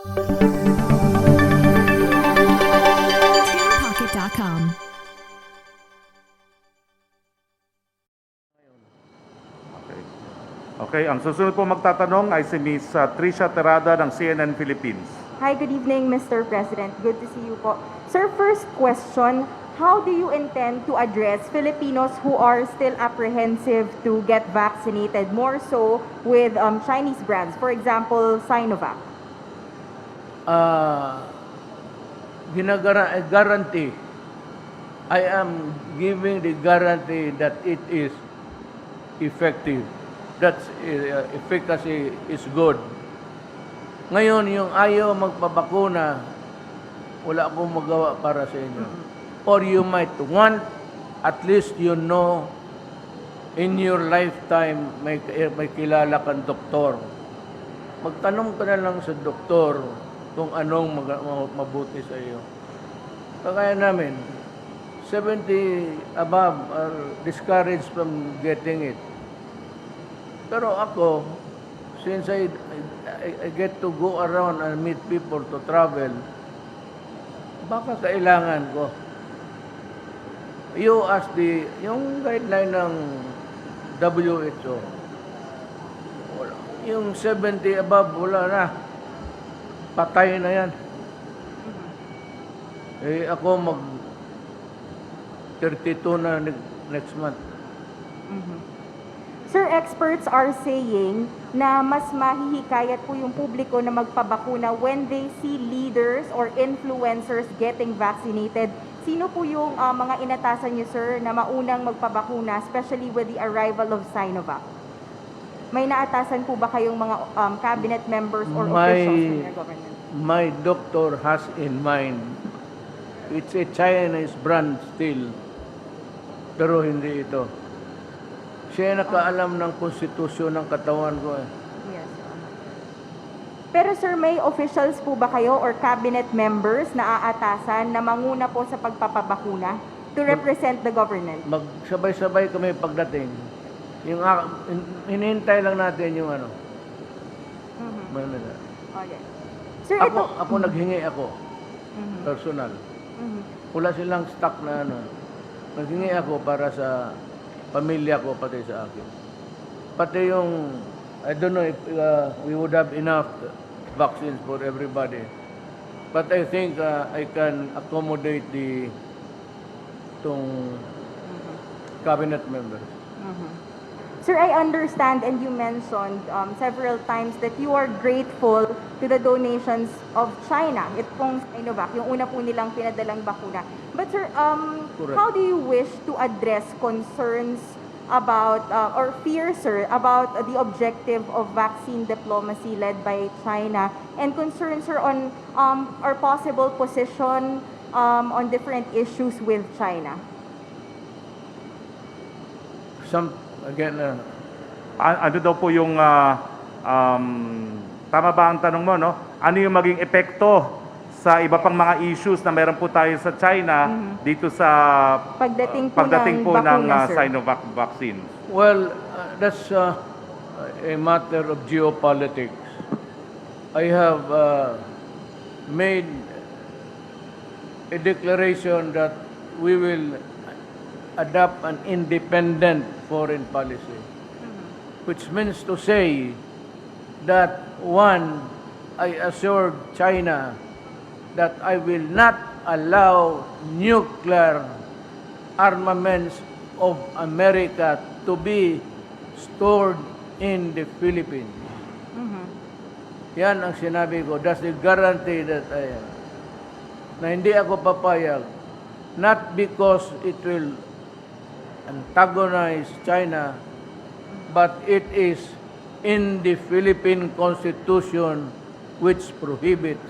Pocket.com. Okay, ang susunod po magtatanong ay si Miss Tricia Terada ng CNN Philippines. Hi, good evening, Mr. President. Good to see you po. Sir, first question, how do you intend to address Filipinos who are still apprehensive to get vaccinated, more so with Chinese brands, for example, Sinovac? Guarantee. I am giving the guarantee that it is effective. That efficacy is good. Ngayon, yung ayaw magpabakuna, wala akong magawa para sa inyo. Or you might want, at least you know, in your lifetime, may kilala kang doktor. Magtanong ka na lang sa doktor kung anong mabuti sa iyo. Kagaya namin, 70 above are discouraged from getting it. Pero ako, since I get to go around and meet people to travel, baka kailangan ko. You ask yung guideline ng WHO, wala. Yung 70 above, wala na. Patay na yan. Eh, ako 32 na next month. Sir, experts are saying na mas mahihikayat po yung publiko na magpabakuna when they see leaders or influencers getting vaccinated. Sino po yung mga inatasan niyo, sir, na maunang magpabakuna, especially with the arrival of Sinovac? May naatasan po ba kayong mga cabinet members or officials from your government? My doctor has in mind, it's a Chinese brand still, pero hindi ito. Siya nakaalam ng konstitusyon ng katawan ko eh. Yes. Pero sir, may officials po ba kayo or cabinet members na aatasan na manguna po sa pagpapabakuna to represent the government? Magsabay-sabay kami pagdating. Yung hinihintay lang natin yung ano. Manila. Okay. Sir, Ako naghingi ako. Personal. Wala silang stock na ano. Naghingi ako para sa pamilya ko, pati sa akin. Pati yung, I don't know if we would have enough vaccines for everybody. But I think I can accommodate itong cabinet members. Sir, I understand and you mentioned several times that you are grateful to the donations of China. Ito pong Sinovac, yung una po nilang pinadalang bakuna. But sir, Correct. how do you wish to address concerns about, or fears, sir, about the objective of vaccine diplomacy led by China and concerns, sir, on our possible position on different issues with China? Ano daw po yung, tama ba ang tanong mo, no? Ano yung maging epekto sa iba pang mga issues na meron po tayo sa China dito sa Pagdating po ng bakuna, sir. Sinovac vaccine? Well, that's a matter of geopolitics. I have made a declaration that we will adopt an independent foreign policy, which means to say that, one, I assured China that I will not allow nuclear armaments of America to be stored in the Philippines. Yan ang sinabi ko. That's the guarantee that I have. Na hindi ako papayag. Not because it will antagonize China, but it is in the Philippine Constitution which prohibits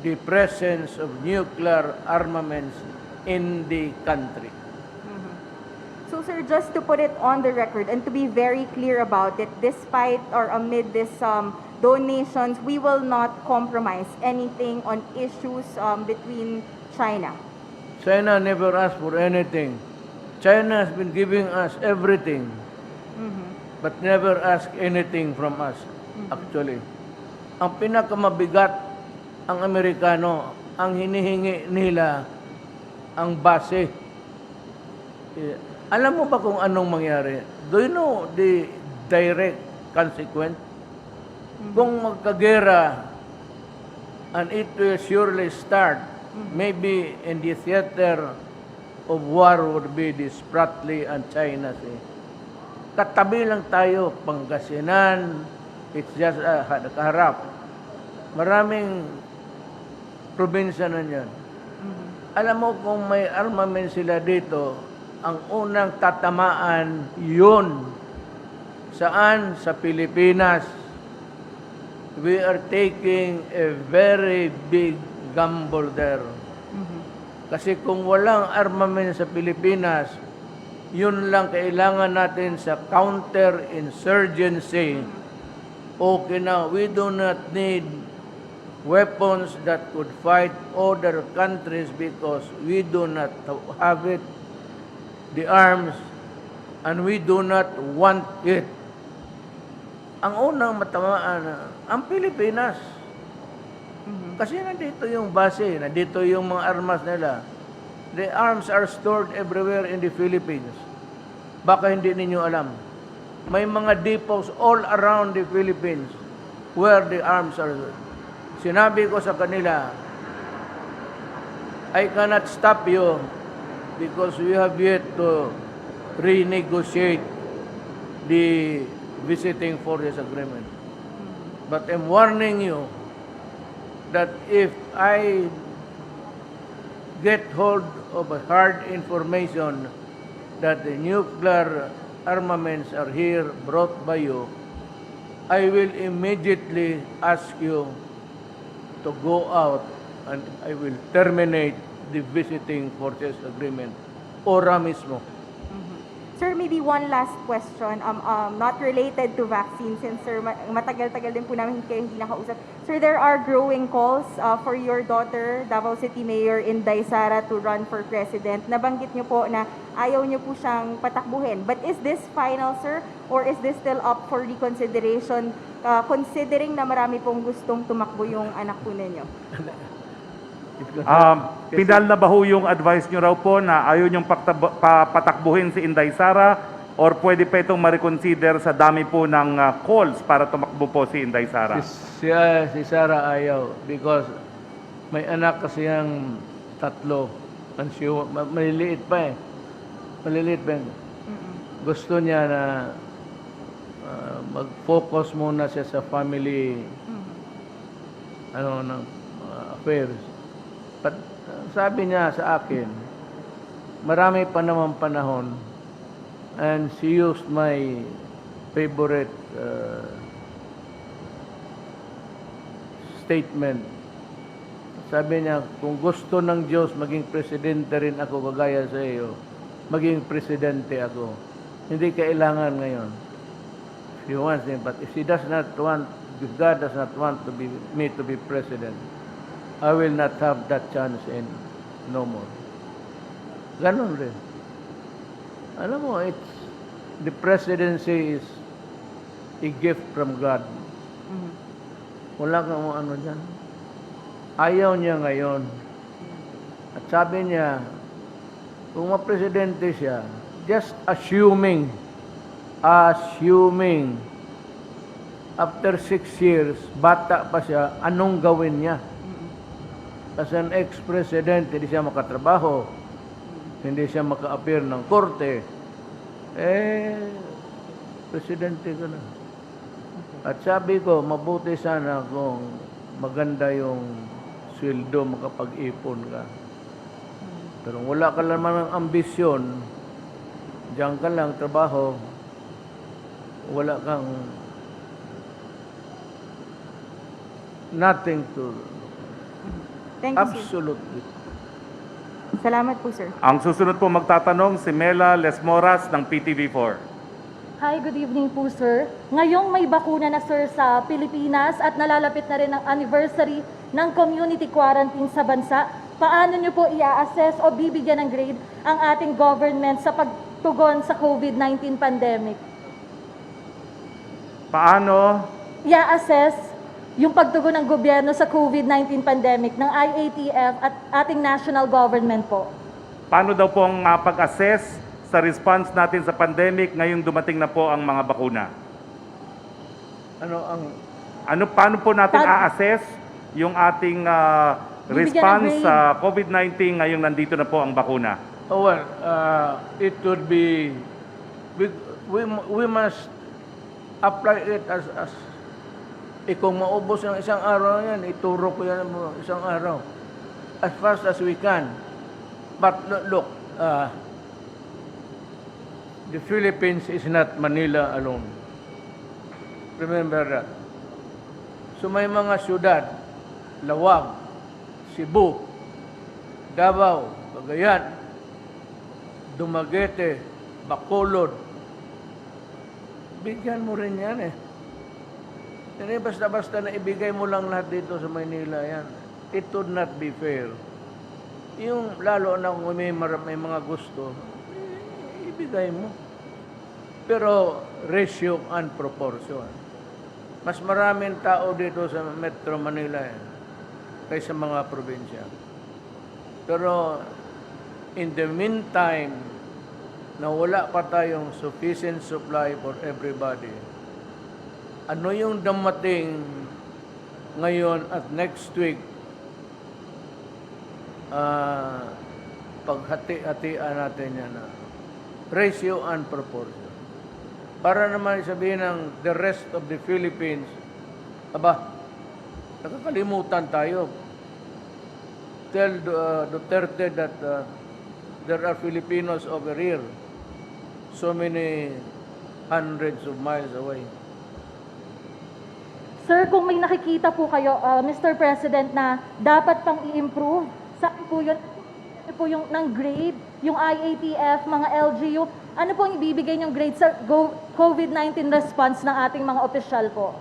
the presence of nuclear armaments in the country. So sir, just to put it on the record and to be very clear about it, despite or amid this donations, we will not compromise anything on issues between China. China never asked for anything. China has been giving us everything, but never asked anything from us, actually. ang pinakamabigat ang Amerikano, ang hinihingi nila ang base. Alam mo ba kung anong mangyari? Do you know the direct consequence? Kung magkagera, and it will surely start, maybe in the theater of war would be the Spratly and China Sea. Katabi lang tayo, Pangasinan, it's just kaharap. Maraming probinsya na yan. Alam mo kung may armament sila dito, ang unang tatamaan yun. Saan? Sa Pilipinas. We are taking a very big gamble there. Kasi kung walang armament sa Pilipinas, yun lang kailangan natin sa counter-insurgency. Okay na, we do not need weapons that could fight other countries because we do not have it, the arms, and we do not want it. Ang unang matamaan, ang Pilipinas. Kasi nandito yung base, nandito yung mga armas nila. The arms are stored everywhere in the Philippines. Baka hindi ninyo alam. May mga depots all around the Philippines where the arms are. Sinabi ko sa kanila, I cannot stop you because we have yet to renegotiate the visiting forces agreement. But I'm warning you that if I get hold of a hard information that the nuclear armaments are here brought by you, I will immediately ask you to go out and I will terminate the visiting forces agreement. Ora mismo. Sir, maybe one last question, not related to vaccine since sir, matagal-tagal din po namin kayo hindi nakausap. Sir, there are growing calls for your daughter, Davao City Mayor Inday Sara, to run for president. Nabanggit niyo po na ayaw niyo po siyang patakbuhin. But is this final, sir? Or is this still up for reconsideration, considering na marami pong gustong tumakbo yung anak po ninyo? Pinal na ba ho yung advice nyo raw po na ayaw nyong patakbuhin si Inday Sara or pwede pa itong ma-reconsider sa dami po ng calls para tumakbo po si Inday Sara? Si Sara ayaw because may anak kasi yung tatlo. Maliliit pa eh. Maliliit pa. Gusto niya na mag-focus muna siya sa family affairs. But sabi niya sa akin, marami pa naman panahon and she used my favorite statement. Sabi niya, kung gusto ng Diyos maging presidente rin ako kagaya sa iyo, maging presidente ako. Hindi kailangan ngayon. She wants me, but if she does not want, if God does not want me to be president, I will not have that chance and no more. Ganon rin. Alam mo, the presidency is a gift from God. Wala kang ano dyan. Ayaw niya ngayon. At sabi niya, kung ma-presidente siya, just assuming, after 6 years, bata pa siya, anong gawin niya? As an ex-president, hindi siya makatrabaho, hindi siya maka-appear ng korte, presidente ka na. At sabi ko, mabuti sana kung maganda yung sweldo, makapag-ipon ka. Pero wala ka naman ng ambisyon, diyan ka lang, trabaho, wala kang nothing to Thank you, sir. absolutely. Salamat po, sir. Ang susunod po magtatanong si Mela Lesmoras ng PTV4. Hi, good evening po, sir. Ngayong may bakuna na, sir, sa Pilipinas at nalalapit na rin ang anniversary ng community quarantine sa bansa, paano nyo po i-assess o bibigyan ng grade ang ating government sa pagtugon sa COVID-19 pandemic? Paano? I-assess yung pagtugon ng gobyerno sa COVID-19 pandemic ng IATF at ating national government po? Paano daw po ang pag-assess sa response natin sa pandemic ngayong dumating na po ang mga bakuna? Paano po natin a-assess yung ating response grade. sa COVID-19 ngayong nandito na po ang bakuna? Oh, well, it would be, we must apply it as kung maubos ng isang araw yan, ituro ko yan isang araw. As fast as we can. But look, the Philippines is not Manila alone. Remember that. So may mga syudad, Lawag, Cebu, Davao, Cagayan, Dumaguete, Bacolod. Bigyan mo rin yan eh. Hindi basta-basta na ibigay mo lang lahat dito sa Maynila yan. It would not be fair. Yung lalo na kung may mga gusto, ibigay mo. Pero ratio and proportion. Mas maraming tao dito sa Metro Manila kaysa mga probinsya. Pero in the meantime, na wala pa tayong sufficient supply for everybody, ano yung damating ngayon at next week, paghati-hatian natin yan na ratio and proportion. Para naman sabihin ng the rest of the Philippines, aba, nakakalimutan tayo. Tell Duterte that there are Filipinos over here, so many hundreds of miles away. Sir, kung may nakikita po kayo, Mr. President, na dapat pang i-improve, saan po yun? Ano po yung ng grade, yung IATF, mga LGU, ano po ang ibibigay niyong grade sa COVID-19 response ng ating mga opisyal po?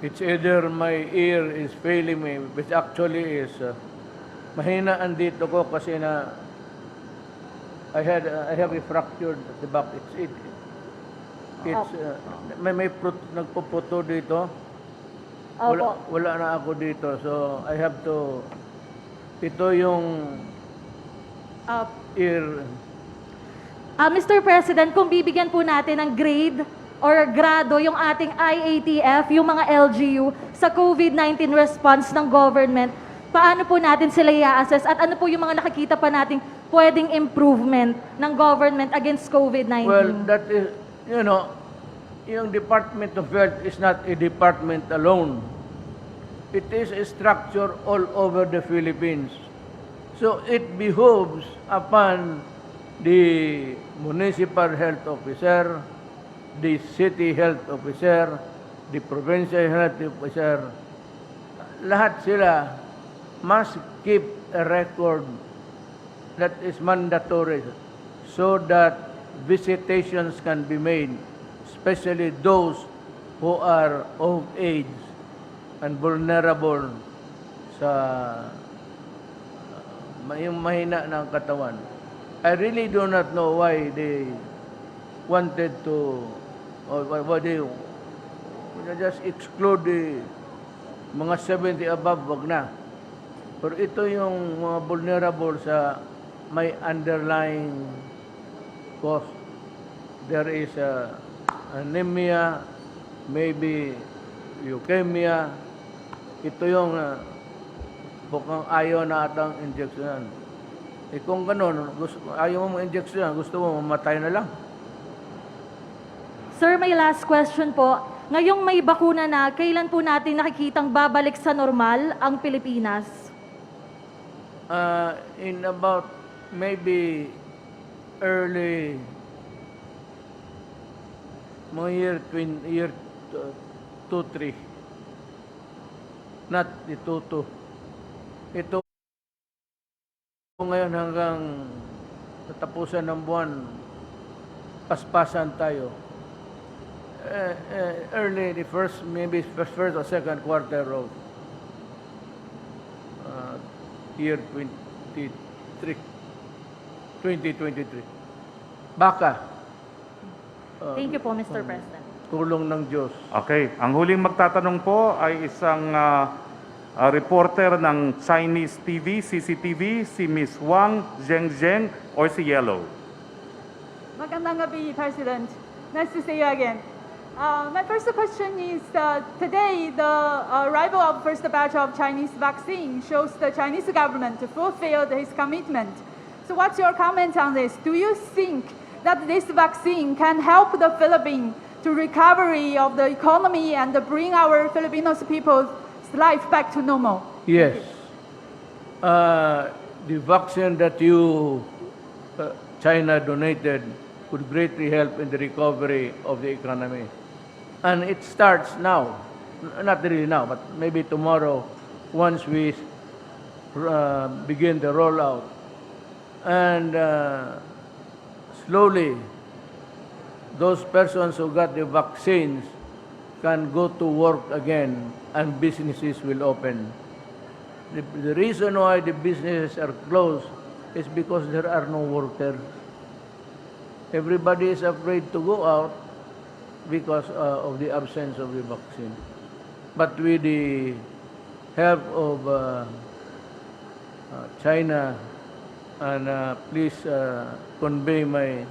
It's either my ear is failing me, which actually is, mahina andito ko kasi na I have a fractured at the back. May nagpuputo dito. Wala na ako dito. So, I have to, ito yung ear. Mr. President, kung bibigyan po natin ng grade or grado yung ating IATF, yung mga LGU, sa COVID-19 response ng government, paano po natin sila i-assess at ano po yung mga nakikita pa nating pwedeng improvement ng government against COVID-19? Well, that is, yung Department of Health is not a department alone. It is a structure all over the Philippines. So it behooves upon the municipal health officer, the city health officer, the provincial health officer, lahat sila must keep a record that is mandatory so that visitations can be made, especially those who are of age and vulnerable sa yung mahina ng katawan. I really do not know why they wanted to, or why they just exclude the mga 70 above, wag na. Pero ito yung mga vulnerable sa may underlying cause. There is anemia, maybe leukemia. Ito yung bukang ayaw na atang injection. Kung gano'n, ayaw mo injection, gusto mo mamatay na lang. Sir, may last question po. Ngayong may bakuna na, kailan po natin nakikitang babalik sa normal ang Pilipinas? In about maybe early mga year 2-3. Not the 2-2. Ito ngayon hanggang katapusan ng buwan, paspasan tayo. Early, the first, maybe first or second quarter of year 2023. Baka. Thank you po, Mr. President. tulong ng Diyos. Okay. Ang huling magtatanong po ay isang reporter ng Chinese TV, CCTV, si Miss Wang Zhengzheng or si Yellow. Magandang gabi, President. Nice to see you again. My first question is, today the arrival of first batch of Chinese vaccine shows the Chinese government fulfilled its commitment. So what's your comment on this? Do you think that this vaccine can help the Philippines to recovery of the economy and bring our Filipinos people's life back to normal? Yes. The vaccine that China donated could greatly help in the recovery of the economy. And it starts now. Not really now, but maybe tomorrow once we begin the rollout. And slowly, those persons who got the vaccines can go to work again and businesses will open. The reason why the businesses are closed is because there are no workers. Everybody is afraid to go out because of the absence of the vaccine. But with the help of China, and please convey my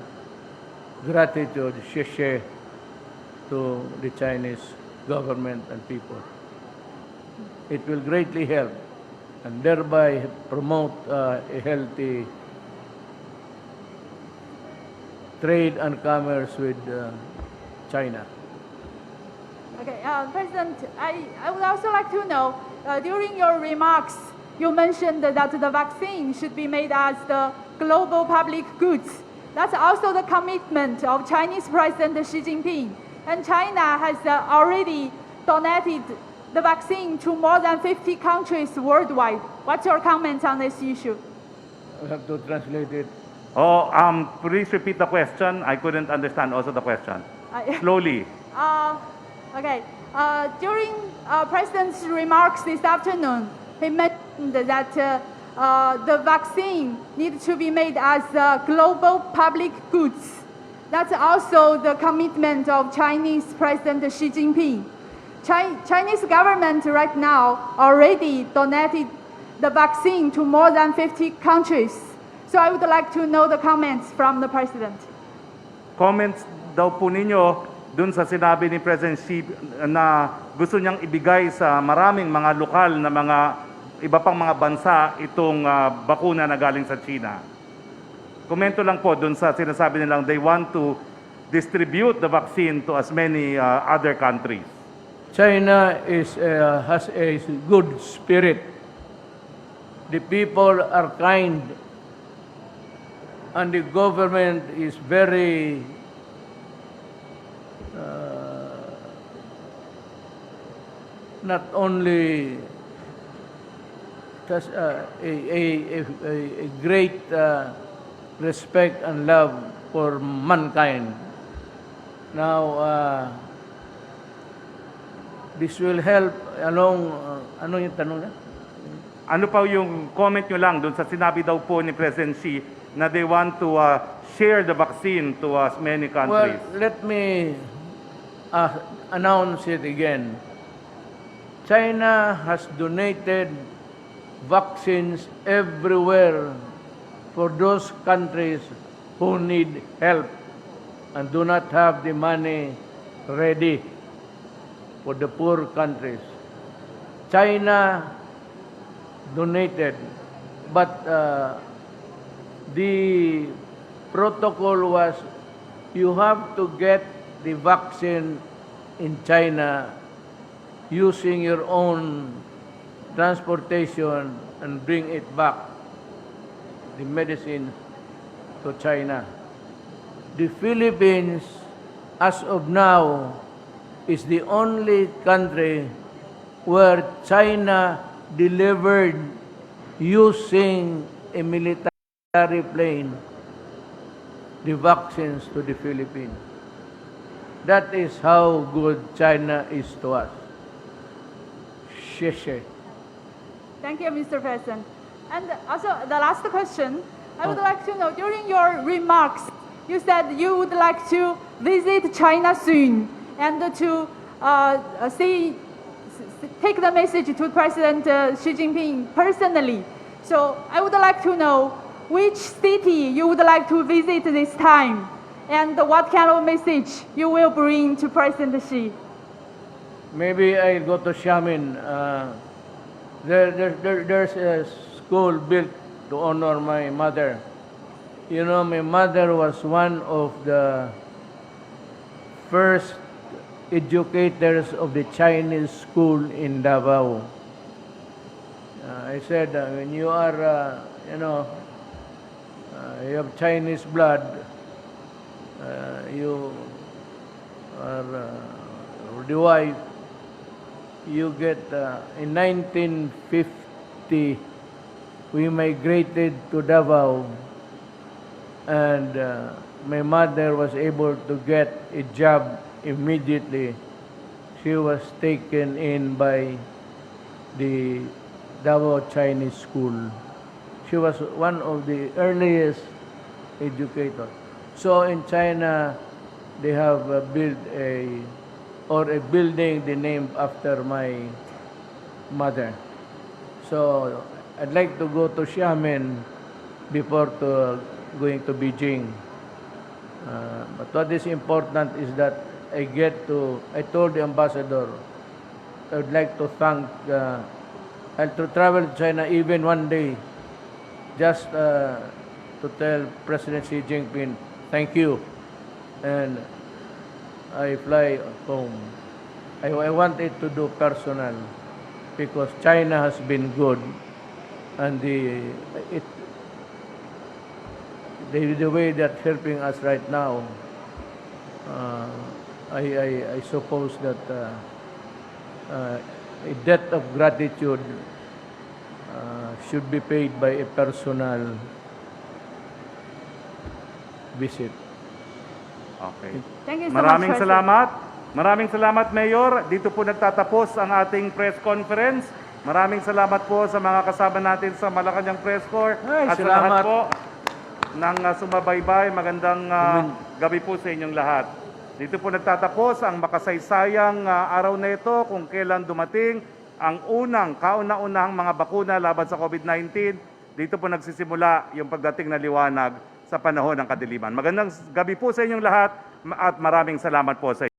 gratitude, xie to the Chinese government and people. It will greatly help and thereby promote a healthy trade and commerce with China. Okay, President, I would also like to know, during your remarks, you mentioned that the vaccine should be made as the global public goods. That's also the commitment of Chinese President Xi Jinping. And China has already donated the vaccine to more than 50 countries worldwide. What's your comment on this issue? I have to translate it. Oh, please repeat the question. I couldn't understand also the question. Slowly. Okay. During President's remarks this afternoon, he mentioned that the vaccine needs to be made as global public goods. That's also the commitment of Chinese President Xi Jinping. Chinese government right now already donated the vaccine to more than 50 countries. So I would like to know the comments from the President. Comments daw po ninyo dun sa sinabi ni President Xi na gusto niyang ibigay sa maraming mga lokal na mga iba pang mga bansa itong bakuna na galing sa China. Komento lang po dun sa sinasabi nilang they want to distribute the vaccine to as many other countries. China has a good spirit. The people are kind, and the government is very not only just a great respect and love for mankind. Now, this will help along, ano yung tanong na? Ano pa yung comment nyo lang dun sa sinabi daw po ni President Xi na they want to share the vaccine to as many countries? Well, let me announce it again. China has donated vaccines everywhere for those countries who need help and do not have the money ready for the poor countries. China donated, but the protocol was you have to get the vaccine in China using your own transportation and bring it back, the medicine, to China. The Philippines, as of now, is the only country where China delivered using a military plane the vaccines to the Philippines. That is how good China is to us. Xie. Thank you, Mr. President. And also, the last question, I would like to know, during your remarks, you said you would like to visit China soon. and to take the message to President Xi Jinping personally. So I would like to know which city you would like to visit this time, and what kind of message you will bring to President Xi. Maybe I'll go to Xiamen. There's a school built to honor my mother. You know, my mother was one of the first educators of the Chinese school in Davao. I said, when you are, you have Chinese blood, you are the wife, you get, in 1950, we migrated to Davao, and my mother was able to get a job immediately. She was taken in by the Davao Chinese School. She was one of the earliest educators. So in China, they have built a building they named after my mother. So I'd like to go to Xiamen before going to Beijing. But what is important is that I told the ambassador, I would like to thank, I'll to travel to China even one day, just to tell President Xi Jinping, thank you. And I fly home. I want it to do personal, because China has been good, and the way that's helping us right now, I suppose that a debt of gratitude should be paid by a personal visit. Okay. Thank you so Maraming much, salamat. Maraming salamat, Mayor. Dito po nagtatapos ang ating press conference. Maraming salamat po sa mga kasama natin sa Malacanang Press Corps. Ay, At sa lahat salamat. po ng sumabaybay. Magandang gabi po sa inyong lahat. Dito po nagtatapos ang makasaysayang araw na ito kung kailan dumating ang kauna-unahang mga bakuna laban sa COVID-19. Dito po nagsisimula yung pagdating na liwanag sa panahon ng kadiliman. Magandang gabi po sa inyong lahat at maraming salamat po sa inyo.